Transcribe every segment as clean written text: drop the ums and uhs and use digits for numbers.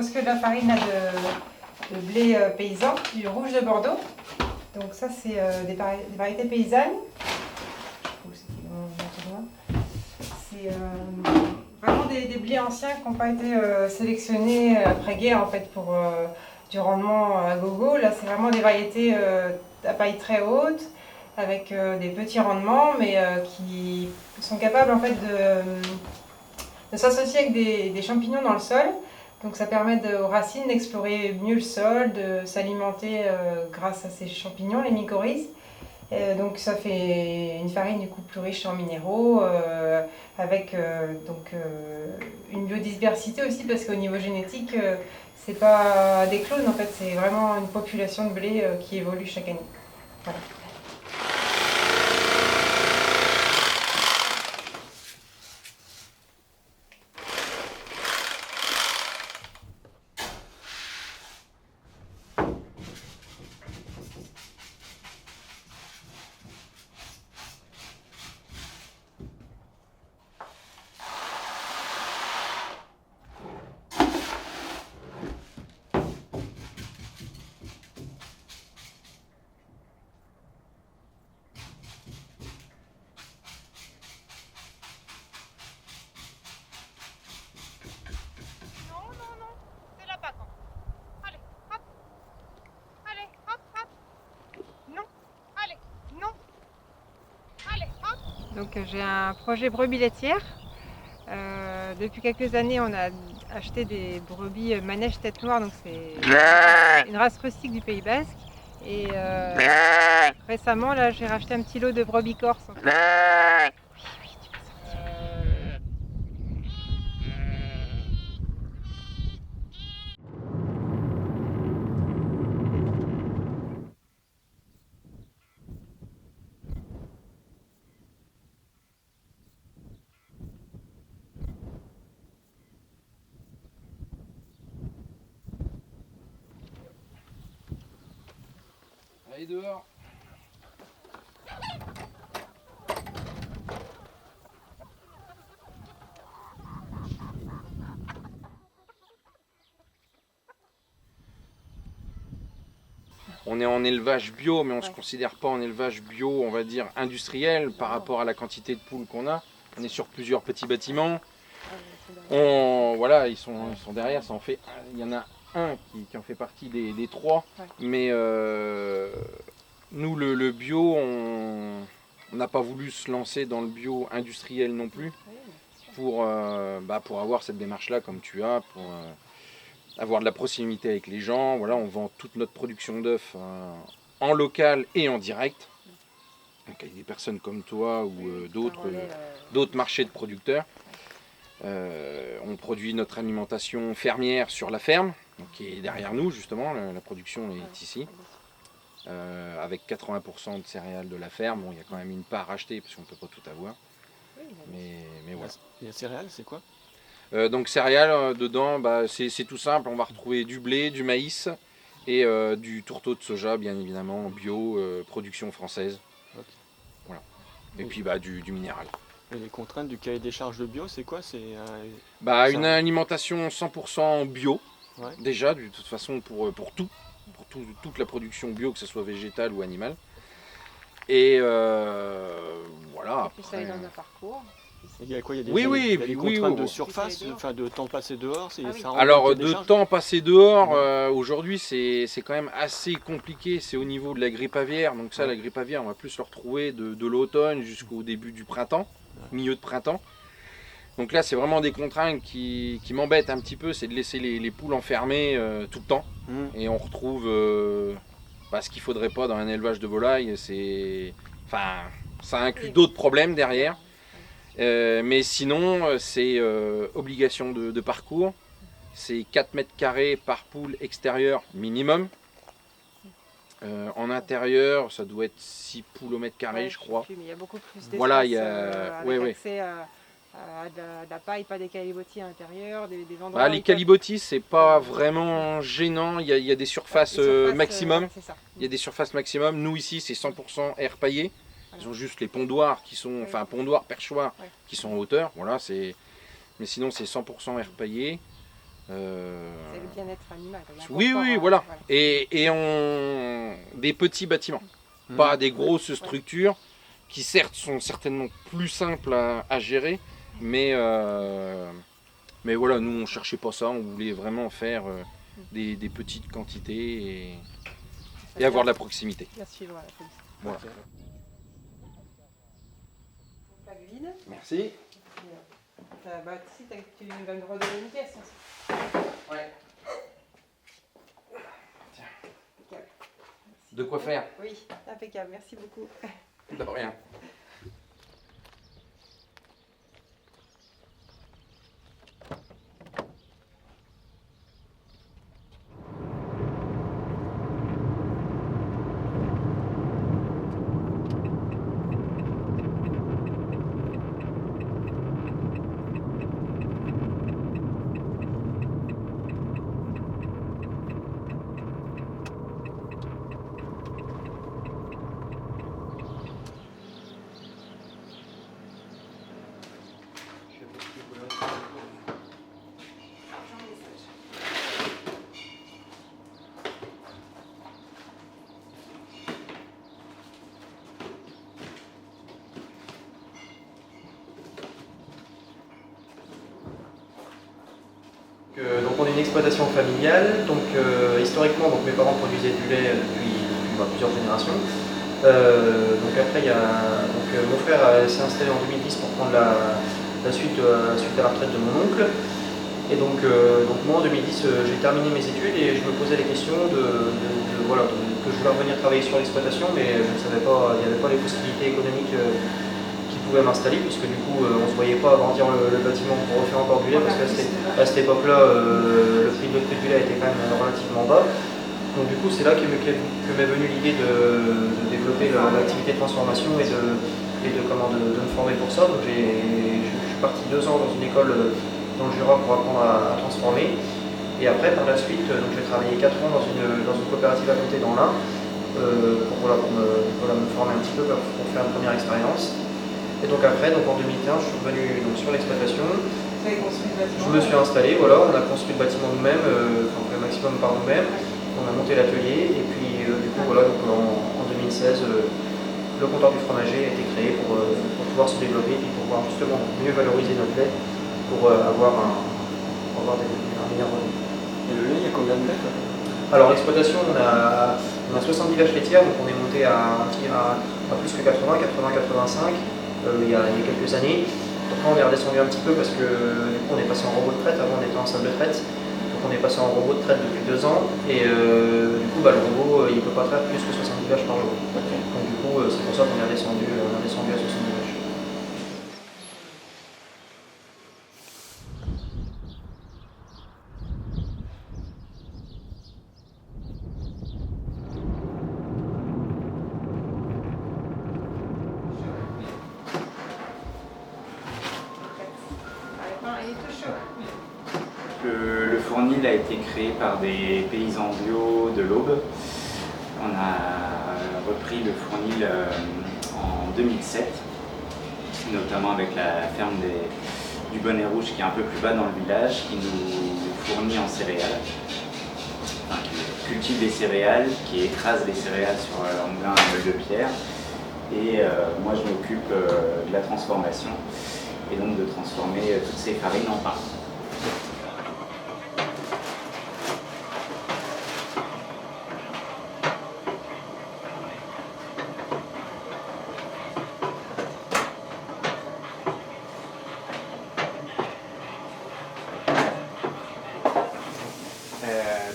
propose que de la farine là, de blé paysan, du rouge de Bordeaux. Donc ça c'est des variétés paysannes. C'est vraiment des blés anciens qui n'ont pas été sélectionnés après-guerre en fait pour du rendement à gogo. Là c'est vraiment des variétés à paille très haute avec des petits rendements mais qui sont capables en fait de s'associer avec des champignons dans le sol. Donc ça permet aux racines d'explorer mieux le sol, de s'alimenter grâce à ces champignons, les mycorhizes. Donc ça fait une farine du coup plus riche en minéraux, avec une biodiversité aussi parce qu'au niveau génétique, c'est pas des clones en fait, c'est vraiment une population de blé qui évolue chaque année. Voilà. Donc j'ai un projet brebis laitière. Depuis quelques années, on a acheté des brebis manège tête noire, donc c'est une race rustique du Pays Basque. Et récemment, là, j'ai racheté un petit lot de brebis corse. En fait. Allez dehors. On est en élevage bio, mais on ne se considère pas en élevage bio, on va dire industriel, par rapport à la quantité de poules qu'on a. On est sur plusieurs petits bâtiments. Voilà, ils sont derrière, ça en fait. Il y en a un qui en fait partie des trois. Mais nous, le bio, on n'a pas voulu se lancer dans le bio industriel non plus. Pour avoir cette démarche-là comme tu as, pour avoir de la proximité avec les gens. Voilà, on vend toute notre production d'œufs en local et en direct. Donc avec des personnes comme toi ou d'autres marchés de producteurs. On produit notre alimentation fermière sur la ferme, donc qui est derrière nous justement, la production est ici. Avec 80% de céréales de la ferme, bon, il y a quand même une part achetée parce qu'on ne peut pas tout avoir. Mais voilà. Et la céréale, c'est quoi? Donc céréales, dedans, c'est tout simple, on va retrouver du blé, du maïs et du tourteau de soja, bien évidemment, bio, production française. Okay. Voilà. Et puis du minéral. Et les contraintes du cahier des charges de bio, c'est quoi? Une alimentation 100% bio, déjà, de toute façon pour toute la production bio, que ce soit végétale ou animale. Et voilà. Et puis ça est dans un parcours. Il y a quoi? Il y a des contraintes de surface, de temps passé dehors? Alors de temps passé dehors, aujourd'hui c'est quand même assez compliqué, c'est au niveau de la grippe aviaire. Donc ça, la grippe aviaire, on va plus le retrouver de l'automne jusqu'au début du printemps, milieu de printemps. Donc là c'est vraiment des contraintes qui m'embêtent un petit peu, c'est de laisser les poules enfermées tout le temps. Et on retrouve ce qu'il ne faudrait pas dans un élevage de volailles, ça inclut d'autres problèmes derrière. Mais sinon, c'est obligation de parcours. C'est 4 mètres carrés par poule extérieure minimum. En intérieur, ça doit être 6 poules au mètre carré, je crois. Mais il y a beaucoup plus d'espace voilà, avec accès à de la paille, pas des calibotis à l'intérieur, des endroits... les calibotis, c'est pas vraiment gênant. Il y a des surfaces maximum. Il y a des surfaces maximum. Nous ici, c'est 100% air paillé. Ils ont juste les pondoirs qui sont, perchoirs qui sont en hauteur. Voilà, mais sinon c'est 100% air paillé. C'est le bien-être animal. Oui, oui, voilà. Et des petits bâtiments, pas des grosses structures qui certes sont certainement plus simples à gérer, mais voilà, nous on cherchait pas ça, on voulait vraiment faire des petites quantités et avoir de la proximité. Bien suivre la police. Voilà. Merci. Bah, si tu vas me redonner une pièce. Ouais. Tiens. Impeccable. De quoi faire? Oui, impeccable. Merci beaucoup. De rien. Donc on est une exploitation familiale, donc historiquement donc mes parents produisaient du lait depuis plusieurs générations. Donc après mon frère s'est installé en 2010 pour prendre la suite à la retraite de mon oncle. Et donc moi en 2010 j'ai terminé mes études et je me posais les questions que je voulais revenir travailler sur l'exploitation, mais je ne savais pas, il n'y avait pas les possibilités économiques qui pouvaient m'installer, puisque du coup on ne se voyait pas agrandir le bâtiment pour refaire encore du lait, parce qu'à cette époque-là le prix du lait était quand même relativement bas. Donc du coup c'est là que m'est venue l'idée de développer l'activité de transformation et de me former pour ça. Donc je suis parti 2 ans dans une école dans le Jura pour apprendre à transformer. Et après, par la suite, j'ai travaillé 4 ans dans une coopérative à côté dans l'Ain pour me former un petit peu, pour faire une première expérience. Et donc après, en 2015, je suis revenu sur l'exploitation. Vous avez construit le bâtiment? Je me suis installé, voilà, on a construit le bâtiment nous-mêmes, le maximum par nous-mêmes. On a monté l'atelier et puis en 2016, le comptoir du fromager a été créé pour pouvoir se développer et pour pouvoir justement mieux valoriser notre lait pour avoir un meilleur revenu. Et le lait, il y a combien de lait? Alors l'exploitation, on a 70 vaches laitières, donc on est monté à plus que 80, 85 il y a quelques années. Donc là on est redescendu un petit peu parce que du coup on est passé en robot de traite, avant on était en salle de traite. Donc on est passé en robot de traite depuis 2 ans et du coup le robot il ne peut pas traire plus que 70 vaches par jour. Okay. Donc du coup c'est pour ça qu'on est redescendu à 70 vaches. Le fournil a été créé par des paysans bio de l'Aube. On a repris le fournil en 2007, notamment avec la ferme du Bonnet Rouge qui est un peu plus bas dans le village, qui nous fournit en céréales, enfin, qui cultive des céréales, qui écrase les céréales sur leur moulin à meule de pierre. Et moi je m'occupe de la transformation et donc de transformer toutes ces farines en pain.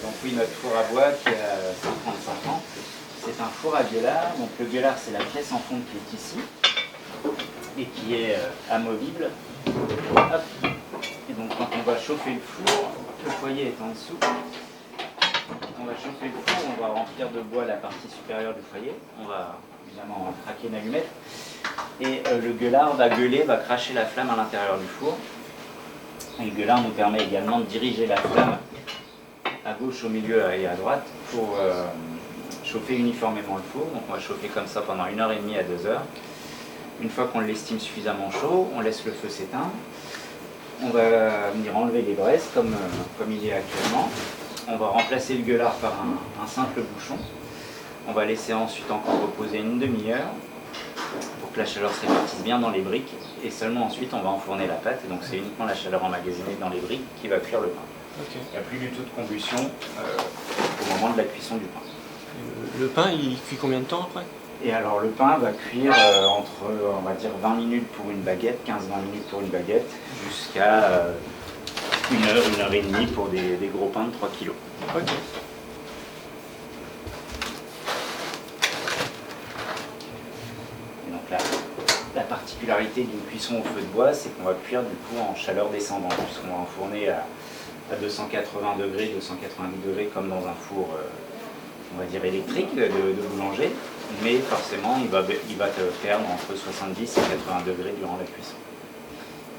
Donc oui, notre four à bois qui a 55 ans, c'est un four à gueulard. Donc le gueulard, c'est la pièce en fonte qui est ici et qui est amovible. Hop. Et donc quand on va chauffer le four, le foyer est en dessous. On va chauffer le four, on va remplir de bois la partie supérieure du foyer. On va évidemment craquer une allumette. Et le gueulard va gueuler, va cracher la flamme à l'intérieur du four. Et le gueulard nous permet également de diriger la flamme à gauche, au milieu et à droite pour chauffer uniformément le four. Donc on va chauffer comme ça pendant 1h30 à 2 heures. Une fois qu'on l'estime suffisamment chaud, on laisse le feu s'éteindre. On va venir enlever les braises comme il est actuellement. On va remplacer le gueulard par un simple bouchon. On va laisser ensuite encore reposer une demi-heure pour que la chaleur se répartisse bien dans les briques. Et seulement ensuite on va enfourner la pâte. Et donc c'est uniquement la chaleur emmagasinée dans les briques qui va cuire le pain. Ok. Il n'y a plus du tout de combustion au moment de la cuisson du pain. Le pain, il cuit combien de temps après? Et alors le pain va cuire entre, on va dire, 20 minutes pour une baguette, 15-20 minutes pour une baguette, jusqu'à 1 heure et demie pour des gros pains de 3 kg. Ok. Et donc la particularité d'une cuisson au feu de bois, c'est qu'on va cuire du coup en chaleur descendante, puisqu'on va enfourner à 280 degrés, 290 degrés comme dans un four on va dire électrique de boulanger, mais forcément il va te perdre entre 70 et 80 degrés durant la cuisson.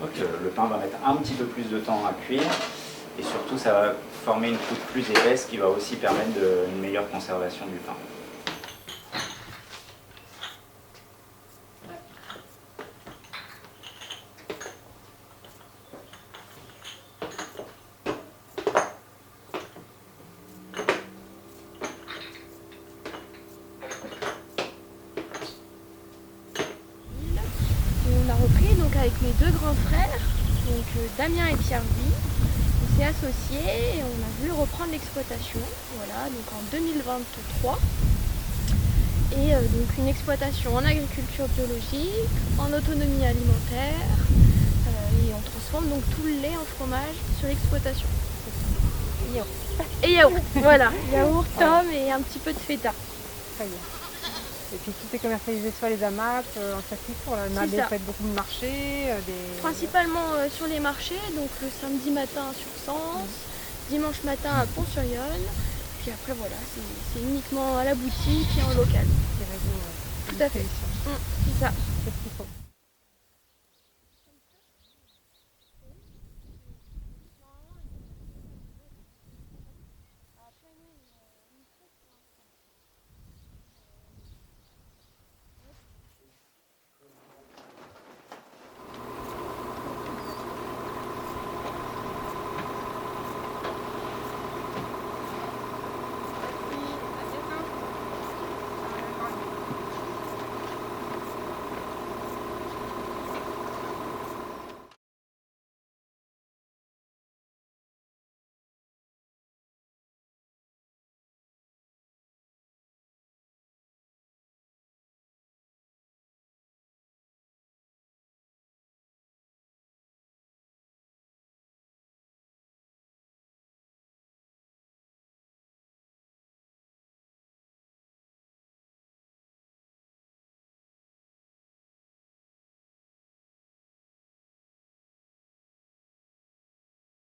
Ok. Donc, le pain va mettre un petit peu plus de temps à cuire et surtout ça va former une croûte plus épaisse qui va aussi permettre une meilleure conservation du pain. On a repris donc avec mes deux grands frères, donc Damien et Pierre-Louis. On s'est associés et on a voulu reprendre l'exploitation, voilà, donc en 2023. Et donc une exploitation en agriculture biologique, en autonomie alimentaire, et on transforme donc tout le lait en fromage sur l'exploitation. Et yaourt, voilà, yaourt, tome et un petit peu de feta. Très bien. Et puis tout est commercialisé sur les AMAP, en circuit court. Vous faites beaucoup de marchés Principalement sur les marchés, donc le samedi matin sur Sens, dimanche matin à Pont-sur-Yonne, puis après voilà, c'est uniquement à la boutique et en local. Tout à fait. C'est ça. C'est ce qu'il faut.